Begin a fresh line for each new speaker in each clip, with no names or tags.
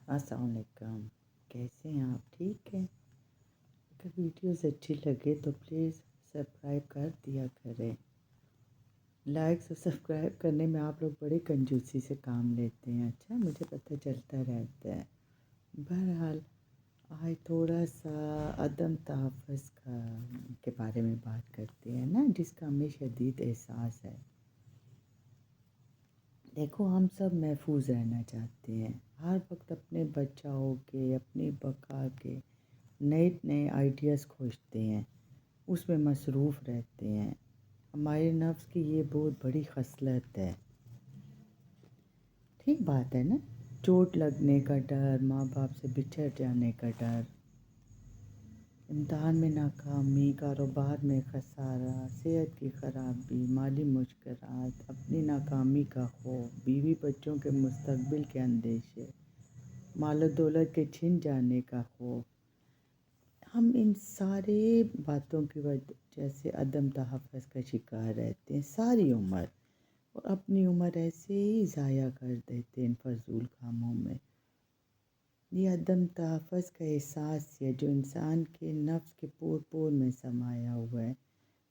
السلام علیکم، کیسے ہیں آپ؟ ٹھیک ہے؟ اگر ویڈیوز اچھی لگے تو پلیز سبسکرائب کر دیا کریں۔ لائکس اور سبسکرائب کرنے میں آپ لوگ بڑی کنجوسی سے کام لیتے ہیں۔ اچھا، مجھے پتہ چلتا رہتا ہے۔ بہرحال آج تھوڑا سا عدم تحفظ کے بارے میں بات کرتے ہیں نا، جس کا ہمیں شدید احساس ہے۔ دیکھو، ہم سب محفوظ رہنا چاہتے ہیں، ہر وقت اپنے بچاؤ کے، اپنی بقا کے نئے آئیڈیاز کھوجتے ہیں، اس میں مصروف رہتے ہیں۔ ہمارے نفس کی یہ بہت بڑی خصلت ہے۔ ٹھیک بات ہے نا؟ چوٹ لگنے کا ڈر، ماں باپ سے بچھڑ جانے کا ڈر، امتحان میں ناکامی، کاروبار میں خسارہ، صحت کی خرابی، مالی مشکلات، اپنی ناکامی کا خوف، بیوی بچوں کے مستقبل کے اندیشے، مال و دولت کے چھن جانے کا خوف۔ ہم ان سارے باتوں کی وجہ سے عدم تحفظ کا شکار رہتے ہیں ساری عمر، اور اپنی عمر ایسے ہی ضائع کر دیتے ہیں ان فضول کاموں میں۔ یہ عدم تحفظ کا احساس ہے جو انسان کے نفس کے پور پور میں سمایا ہوا ہے۔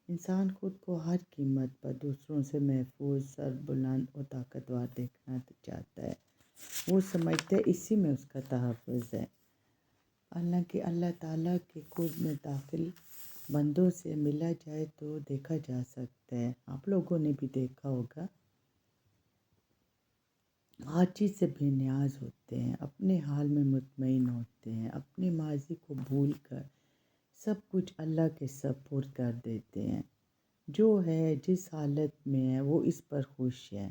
انسان خود کو ہر قیمت پر دوسروں سے محفوظ، سربلند اور طاقتور دیکھنا چاہتا ہے۔ وہ سمجھتا ہے اسی میں اس کا تحفظ ہے۔ حالانکہ اللہ تعالیٰ کے قرب میں داخل بندوں سے ملا جائے تو دیکھا جا سکتا ہے، آپ لوگوں نے بھی دیکھا ہوگا، ہر چیز سے بے نیاز ہوتے ہیں، اپنے حال میں مطمئن ہوتے ہیں، اپنے ماضی کو بھول کر سب کچھ اللہ کے سپرد کر دیتے ہیں۔ جو ہے، جس حالت میں ہے، وہ اس پر خوش ہے۔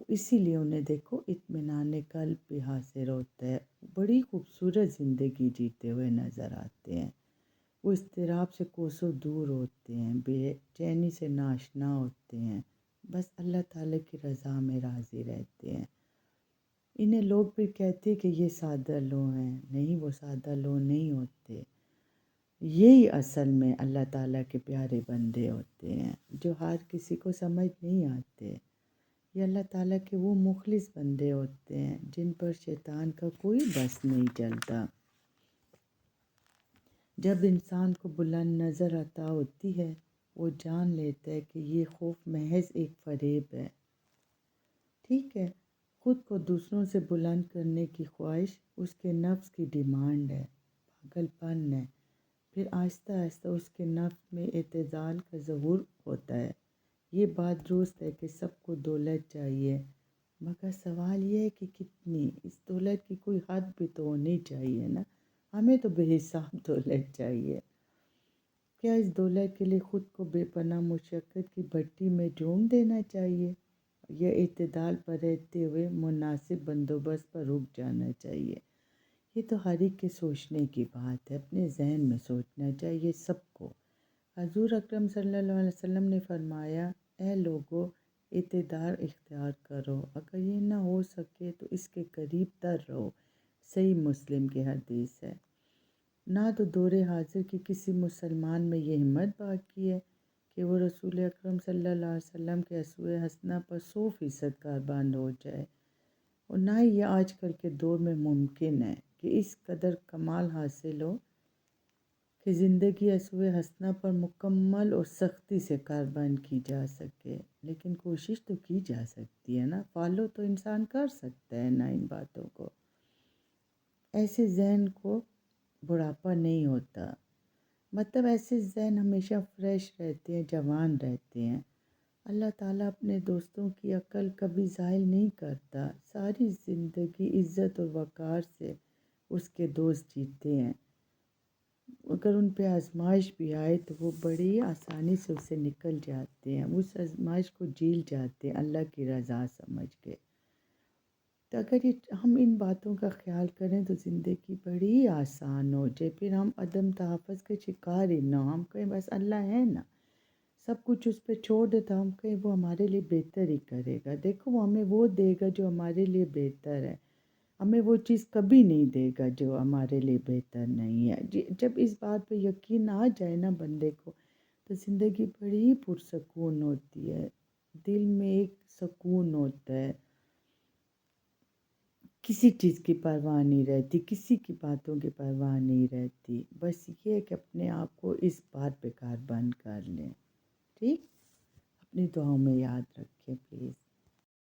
اسی لیے انہیں دیکھو اطمینان قلب بھی حاصل ہوتا ہے، بڑی خوبصورت زندگی جیتے ہوئے نظر آتے ہیں۔ وہ اضطراب سے کوسوں دور ہوتے ہیں، بے چینی سے ناشنا ہوتے ہیں، بس اللہ تعالیٰ کی رضا میں راضی رہتے ہیں۔ انہیں لوگ بھی کہتے کہ یہ سادہ لوگ ہیں، نہیں، وہ سادہ لوگ نہیں ہوتے۔ یہی اصل میں اللہ تعالیٰ کے پیارے بندے ہوتے ہیں، جو ہر کسی کو سمجھ نہیں آتے۔ یہ اللہ تعالیٰ کے وہ مخلص بندے ہوتے ہیں جن پر شیطان کا کوئی بس نہیں چلتا۔ جب انسان کو بلند نظر عطا ہوتی ہے، وہ جان لیتا ہے کہ یہ خوف محض ایک فریب ہے۔ ٹھیک ہے، خود کو دوسروں سے بلند کرنے کی خواہش اس کے نفس کی ڈیمانڈ ہے، پاگل پن ہے۔ پھر آہستہ آہستہ اس کے نفس میں اعتدال کا ظہور ہوتا ہے۔ یہ بات درست ہے کہ سب کو دولت چاہیے، مگر سوال یہ ہے کہ کتنی؟ اس دولت کی کوئی حد بھی تو ہونی چاہیے نا۔ ہمیں تو بے حساب دولت چاہیے۔ کیا اس دولت کے لیے خود کو بے پناہ مشقت کی بھٹی میں جھونک دینا چاہیے، یا اعتدال پر رہتے ہوئے مناسب بندوبست پر رک جانا چاہیے؟ یہ تو ہر ایک کے سوچنے کی بات ہے، اپنے ذہن میں سوچنا چاہیے سب کو۔ حضور اکرم صلی اللہ علیہ وسلم نے فرمایا، اے لوگو، اعتدال اختیار کرو، اگر یہ نہ ہو سکے تو اس کے قریب تر رہو۔ صحیح مسلم کی حدیث ہے۔ نہ تو دور حاضر کی کسی مسلمان میں یہ ہمت باقی ہے کہ وہ رسول اکرم صلی اللہ علیہ وسلم کے اسوہ حسنہ پر 100% کاربند ہو جائے، اور نہ ہی یہ آج کل کے دور میں ممکن ہے کہ اس قدر کمال حاصل ہو کہ زندگی اسوہ حسنہ پر مکمل اور سختی سے کاربند کی جا سکے۔ لیکن کوشش تو کی جا سکتی ہے نا، فالو تو انسان کر سکتا ہے نا ان باتوں کو۔ ایسے ذہن کو بڑھاپا نہیں ہوتا، مطلب ایسے ذہن ہمیشہ فریش رہتے ہیں، جوان رہتے ہیں۔ اللہ تعالیٰ اپنے دوستوں کی عقل کبھی ضائع نہیں کرتا، ساری زندگی عزت اور وقار سے اس کے دوست جیتے ہیں۔ اگر ان پہ آزمائش بھی آئے تو وہ بڑی آسانی سے اسے نکل جاتے ہیں، اس آزمائش کو جھیل جاتے ہیں اللہ کی رضا سمجھ کے۔ تو اگر ہم ان باتوں کا خیال کریں تو زندگی بڑی آسان ہو جائے، پھر ہم عدم تحفظ کے شکار ہی نہ ہم کہیں بس اللہ ہے نا، سب کچھ اس پہ چھوڑ دیتا، ہم کہیں وہ ہمارے لیے بہتر ہی کرے گا۔ دیکھو، وہ ہمیں وہ دے گا جو ہمارے لیے بہتر ہے، ہمیں وہ چیز کبھی نہیں دے گا جو ہمارے لیے بہتر نہیں ہے۔ جب اس بات پہ یقین آ جائے نا بندے کو، تو زندگی بڑی پرسکون ہوتی ہے، دل میں ایک سکون ہوتا ہے۔ کسی چیز کی پرواہ نہیں رہتی، کسی کی باتوں کی پرواہ نہیں رہتی، بس یہ ہے کہ اپنے آپ کو اس بات پہ قابو کر لیں، ٹھیک؟ اپنی دعاؤں میں یاد رکھیں پلیز۔